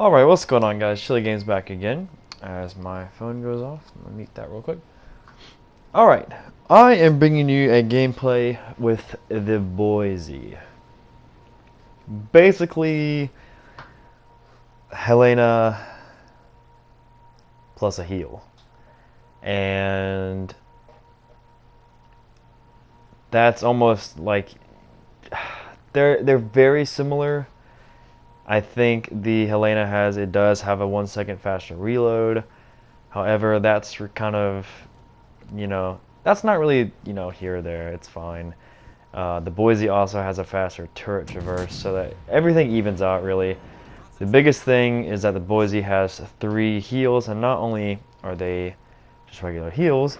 Alright, what's going on, guys? Chili Games back again. As my phone goes off, let me mute that real quick. Alright, I am bringing you a gameplay with the Boise. Basically, Helena plus a heal. And that's almost like they're very similar. I think the Helena does have a 1 second faster reload. However, that's kind of, that's not really, here or there. It's fine. The Boise also has a faster turret traverse, so that everything evens out, really. The biggest thing is that the Boise has 3 heals, and not only are they just regular heals,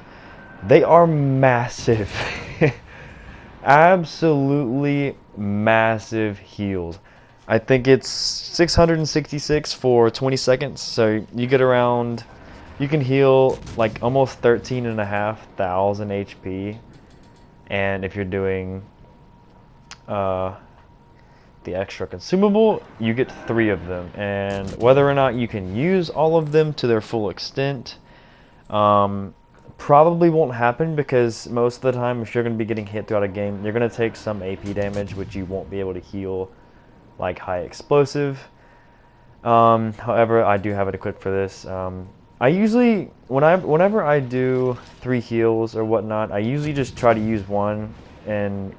they are massive. Absolutely massive heals. I think it's 666 for 20 seconds, so you get around, you can heal like almost 13,500 HP, and if you're doing the extra consumable, you get 3 of them, and whether or not you can use all of them to their full extent, probably won't happen, because most of the time if you're going to be getting hit throughout a game, you're going to take some AP damage, which you won't be able to heal like high explosive. However, I do have it equipped for this. I usually, whenever I do 3 heals or whatnot, I usually just try to use one in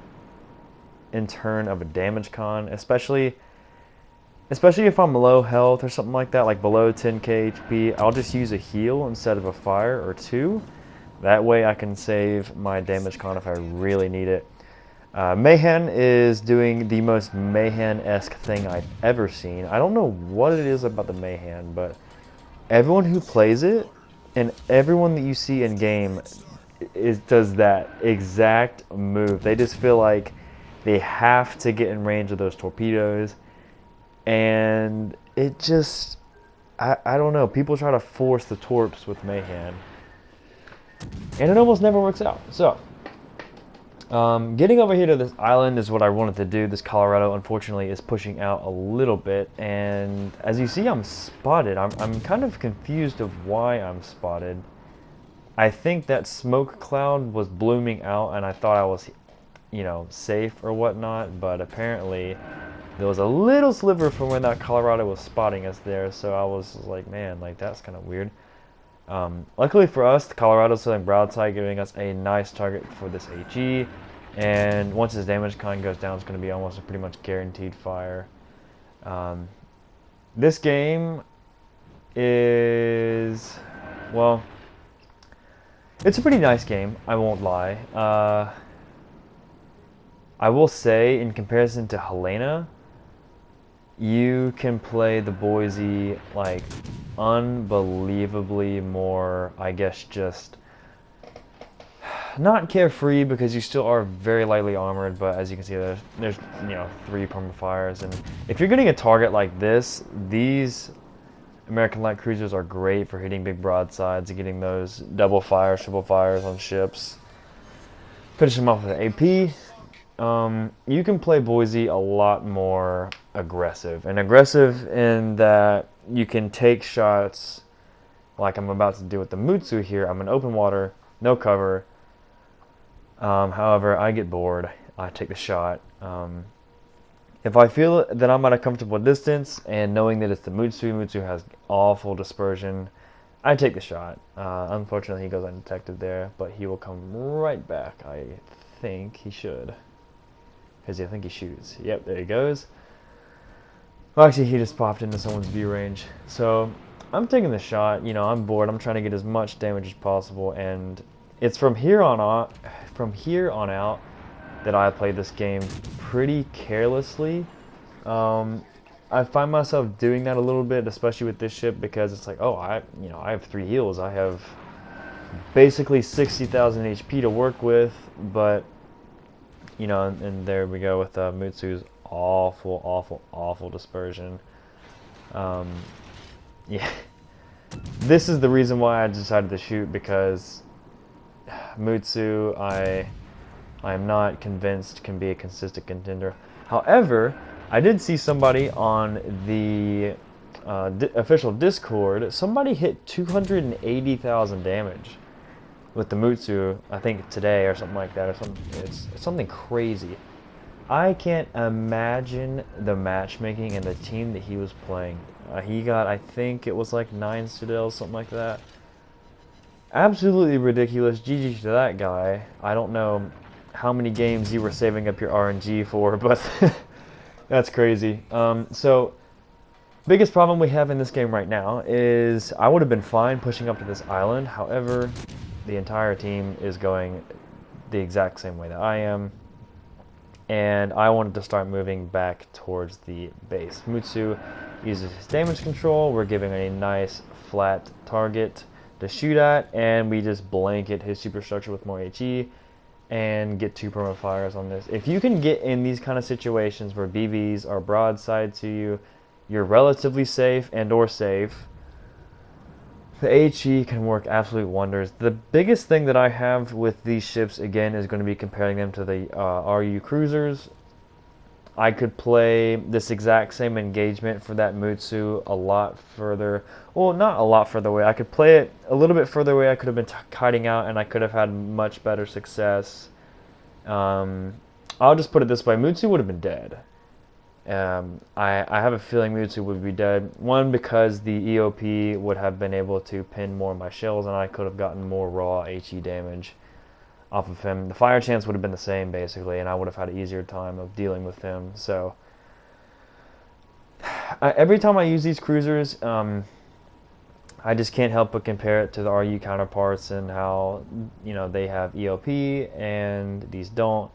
turn of a damage con, especially if I'm low health or something like that, like below 10k HP. I'll just use a heal instead of a fire or 2. That way I can save my damage con if I really need it. Mayhem is doing the most Mayhem-esque thing I've ever seen. I don't know what it is about the Mayhem, but everyone who plays it and everyone that you see in game does that exact move. They just feel like they have to get in range of those torpedoes, and it just, I don't know. People try to force the torps with Mayhem, and it almost never works out. So getting over here to this island is what I wanted to do. This Colorado, unfortunately, is pushing out a little bit, and as you see, I'm spotted. I'm kind of confused of why I'm spotted. I think that smoke cloud was blooming out, and I thought I was, safe or whatnot, but apparently there was a little sliver from where that Colorado was spotting us there, so I was like, man, like, that's kind of weird. Luckily for us, the Colorado's selling broadside, giving us a nice target for this HE, and once his damage con goes down, it's going to be almost a pretty much guaranteed fire. This game is, well, it's a pretty nice game, I won't lie. I will say, in comparison to Helena, you can play the Boise like unbelievably more, I guess, just not carefree, because you still are very lightly armored, but as you can see, there's 3 permafires, and if you're getting a target like this, these American light cruisers are great for hitting big broadsides and getting those double fires, triple fires on ships. Finish them off with an AP. You can play Boise a lot more aggressive in that you can take shots like I'm about to do with the Mutsu here. I'm in open water, no cover. However, I get bored, I take the shot. If I feel that I'm at a comfortable distance, and knowing that it's the Mutsu has awful dispersion, I take the shot. Unfortunately, he goes undetected there, but he will come right back. I think he should, because I think he shoots. Yep, there he goes. Well, actually, he just popped into someone's view range. So I'm taking the shot. I'm bored. I'm trying to get as much damage as possible, and it's from here on out that I play this game pretty carelessly. I find myself doing that a little bit, especially with this ship, because it's like, oh, I have 3 heals. I have basically 60,000 HP to work with, but and there we go with Mutsu's awful dispersion. Yeah, this is the reason why I decided to shoot, because Mutsu, I am not convinced can be a consistent contender. However, I did see somebody on the official Discord, somebody hit 280,000 damage with the Mutsu, I think today or something like that, or something. It's something crazy. I can't imagine the matchmaking and the team that he was playing. He got, I think it was like 9 Citadels, something like that. Absolutely ridiculous. GG to that guy. I don't know how many games you were saving up your RNG for, but that's crazy. So, biggest problem we have in this game right now is I would have been fine pushing up to this island. However, the entire team is going the exact same way that I am. And I wanted to start moving back towards the base. Mutsu uses his damage control. We're giving a nice flat target to shoot at, and we just blanket his superstructure with more HE and get 2 perma fires on this. If you can get in these kind of situations where BBs are broadside to you, you're relatively safe and or safe. The HE can work absolute wonders. The biggest thing that I have with these ships, again, is going to be comparing them to the RU cruisers. I could play this exact same engagement for that Mutsu a lot further. Well, not a lot further away. I could play it a little bit further away. I could have been kiting out, and I could have had much better success. I'll just put it this way. Mutsu would have been dead. I have a feeling Mutsu would be dead. One, because the EOP would have been able to pin more of my shells, and I could have gotten more raw HE damage off of him. The fire chance would have been the same, basically, and I would have had an easier time of dealing with him. So, every time I use these cruisers, I just can't help but compare it to the RU counterparts and how, you know, they have EOP and these don't.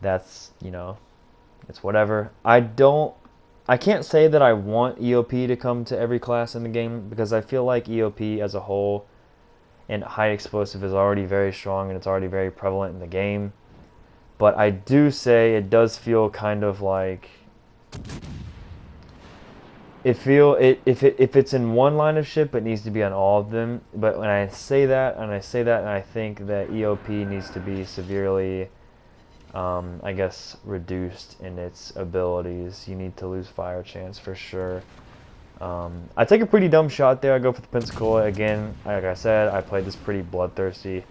That's, you know, it's whatever. I can't say that I want EOP to come to every class in the game, because I feel like EOP as a whole and high explosive is already very strong and it's already very prevalent in the game. But I do say it does feel kind of like if it's in one line of ship, it needs to be on all of them. But when I say that, and I think that EOP needs to be severely, I guess, reduced in its abilities. You need to lose fire chance for sure. I take a pretty dumb shot there. I go for the Pensacola again. Like I said, I played this pretty bloodthirsty.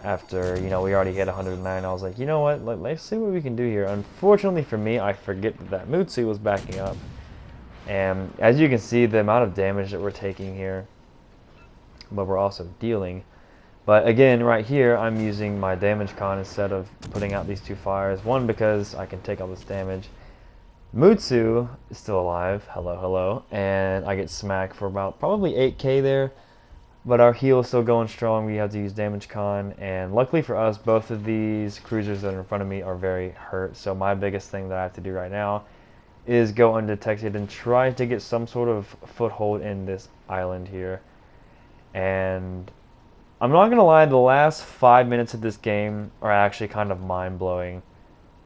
After, you know, we already hit 109, I was like, you know what? Let's see what we can do here. Unfortunately for me, I forget that Mutsu was backing up. And as you can see, the amount of damage that we're taking here, but we're also dealing. But again, right here, I'm using my damage con instead of putting out these 2 fires. One, because I can take all this damage. Mutsu is still alive. Hello, hello. And I get smacked for about probably 8k there. But our heal is still going strong. We have to use damage con. And luckily for us, both of these cruisers that are in front of me are very hurt. So my biggest thing that I have to do right now is go undetected and try to get some sort of foothold in this island here. And I'm not going to lie, the last 5 minutes of this game are actually kind of mind-blowing.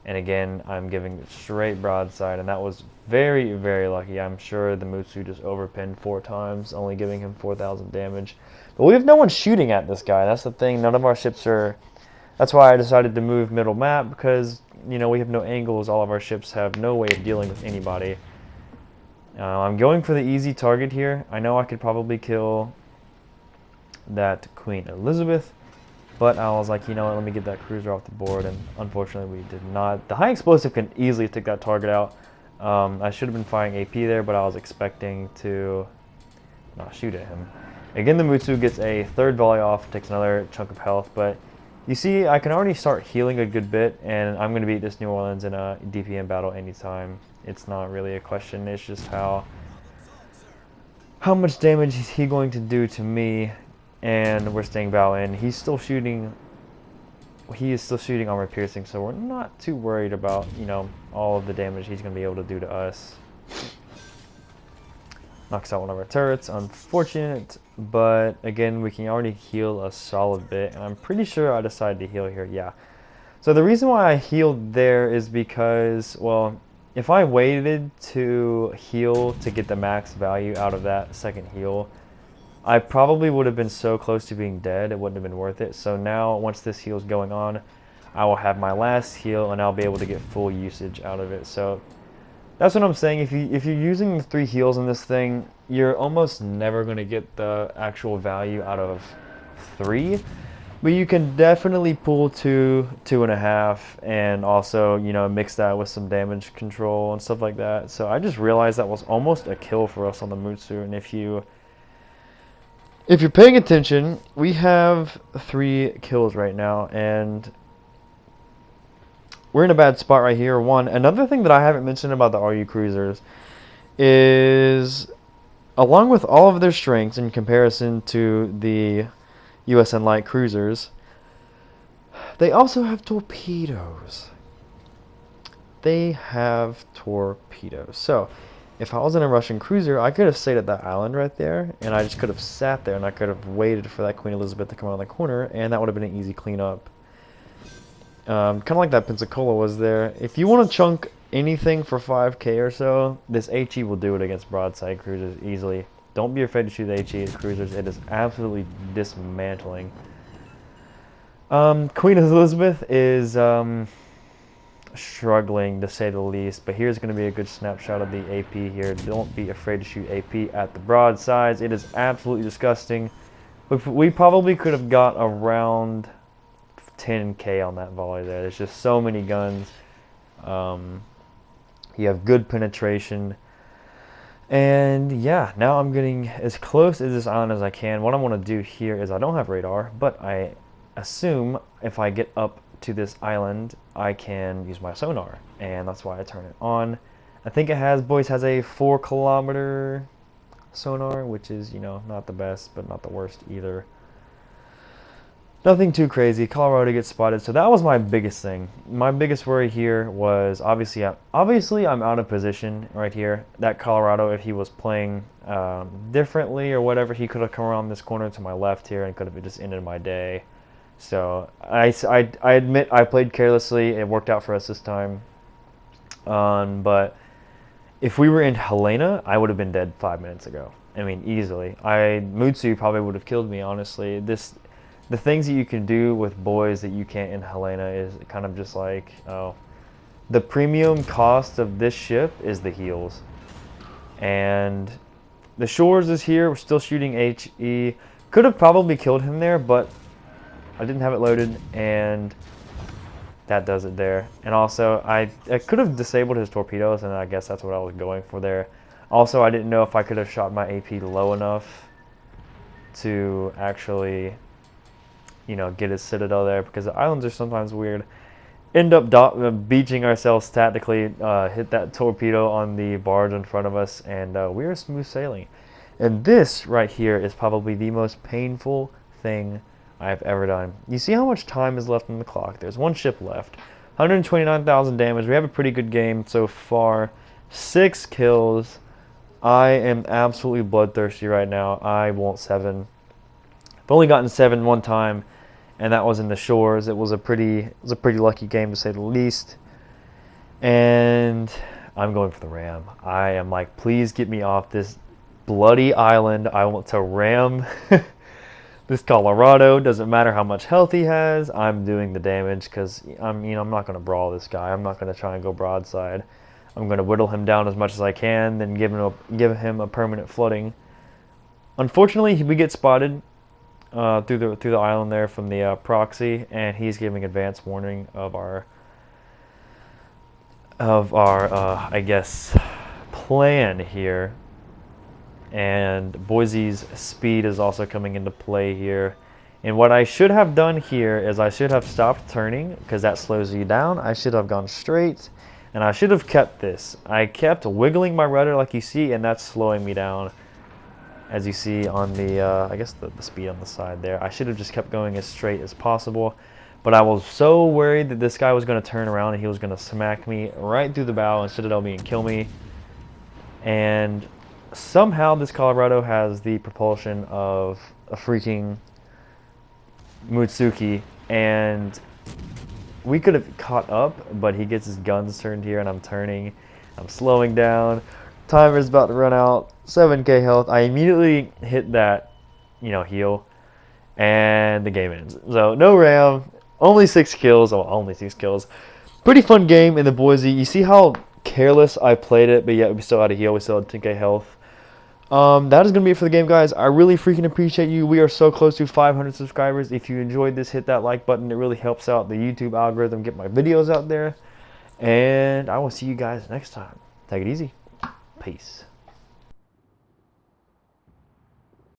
And again, I'm giving straight broadside, and that was very, very lucky. I'm sure the Mutsu just overpinned 4 times, only giving him 4,000 damage. But we have no one shooting at this guy. That's the thing. None of our ships are... That's why I decided to move middle map, because, you know, we have no angles. All of our ships have no way of dealing with anybody. I'm going for the easy target here. I know I could probably kill that Queen Elizabeth, but I was like, you know what, let me get that cruiser off the board, and unfortunately we did not. The high explosive can easily take that target out. I should have been firing AP there, but I was expecting to not shoot at him. Again, the Mutsu gets a 3rd volley off, takes another chunk of health, but you see, I can already start healing a good bit, and I'm going to beat this New Orleans in a DPM battle anytime. It's not really a question, it's just how much damage is he going to do to me. And we're staying bow in. He is still shooting armor piercing, so we're not too worried about, you know, all of the damage he's going to be able to do to us. Knocks out one of our turrets, unfortunate, but again, we can already heal a solid bit, and I'm pretty sure I decided to heal here, yeah. So the reason why I healed there is because, well, if I waited to heal to get the max value out of that second heal, I probably would have been so close to being dead, it wouldn't have been worth it. So now, once this heal is going on, I will have my last heal, and I'll be able to get full usage out of it. So That's what I'm saying. If you're using the 3 heals in this thing, you're almost never gonna get the actual value out of 3. But you can definitely pull 2, 2.5, and also, you know, mix that with some damage control and stuff like that. So I just realized that was almost a kill for us on the Mutsu. And if you're paying attention, we have 3 kills right now, and we're in a bad spot right here. Another thing that I haven't mentioned about the RU cruisers is, along with all of their strengths in comparison to the USN light cruisers, they also have torpedoes. They have torpedoes. So, if I was in a Russian cruiser, I could have stayed at that island right there, and I just could have sat there, and I could have waited for that Queen Elizabeth to come around the corner, and that would have been an easy cleanup. Kind of like that Pensacola was there. If you want to chunk anything for 5k or so, this HE will do it against broadside cruisers easily. Don't be afraid to shoot the HE at cruisers. It is absolutely dismantling. Queen Elizabeth is struggling, to say the least, but here's going to be a good snapshot of the AP here. Don't be afraid to shoot AP at the broadsides. It is absolutely disgusting. We probably could have got around 10k on that volley there. There's just so many guns. You have good penetration. And yeah, now I'm getting as close to this island as I can. What I want to do here is, I don't have radar, but I assume if I get up to this island, I can use my sonar, and that's why I turn it on. I think Boise has a 4-kilometer sonar, which is, you know, not the best, but not the worst either. Nothing too crazy. Colorado gets spotted, so that was my biggest thing. My biggest worry here was obviously I'm out of position right here. That Colorado, if he was playing differently or whatever, he could have come around this corner to my left here and could have just ended my day. So I admit I played carelessly. It worked out for us this time. But if we were in Helena, I would have been dead 5 minutes ago. I mean, easily. Mutsu probably would have killed me, honestly. The things that you can do with boys that you can't in Helena is kind of just like, oh, the premium cost of this ship is the heals. And the Shores is here. We're still shooting HE. Could have probably killed him there, but I didn't have it loaded, and that does it there. And also, I could have disabled his torpedoes, and I guess that's what I was going for there. Also, I didn't know if I could have shot my AP low enough to actually, you know, get his citadel there, because the islands are sometimes weird. End up beaching ourselves tactically, hit that torpedo on the barge in front of us, and we are smooth sailing. And this right here is probably the most painful thing I've ever done. You see how much time is left on the clock. There's 1 ship left. 129,000 damage. We have a pretty good game so far. 6 kills. I am absolutely bloodthirsty right now. I want 7. I've only gotten 7 one time, and that was in the Shores. It was a pretty lucky game, to say the least. And I'm going for the ram. I am like, please get me off this bloody island. I want to ram this Colorado. Doesn't matter how much health he has. I'm doing the damage, because I'm not going to brawl this guy. I'm not going to try and go broadside. I'm going to whittle him down as much as I can, then give him a permanent flooding. Unfortunately, we get spotted through the island there from the proxy, and he's giving advance warning of our I guess plan here. And Boise's speed is also coming into play here. And what I should have done here is I should have stopped turning, because that slows you down. I should have gone straight, and I should have kept this. I kept wiggling my rudder like you see, and that's slowing me down, as you see on the I guess the speed on the side there. I should have just kept going as straight as possible, but I was so worried that this guy was going to turn around and he was going to smack me right through the bow and citadel me and kill me. And somehow this Colorado has the propulsion of a freaking Mutsuki, and we could have caught up, but he gets his guns turned here, and I'm turning. I'm slowing down. Timer's about to run out. 7k health. I immediately hit that, heal, and the game ends. So no ram, only 6 kills. Oh, only 6 kills. Pretty fun game in the Boise. You see how careless. I played it, but yet we still had a heal. We still had 10k health. That is going to be it for the game, guys. I really freaking appreciate you. We are so close to 500 subscribers. If you enjoyed this, hit that like button. It really helps out the YouTube algorithm, get my videos out there. And I will see you guys next time. Take it easy. Peace.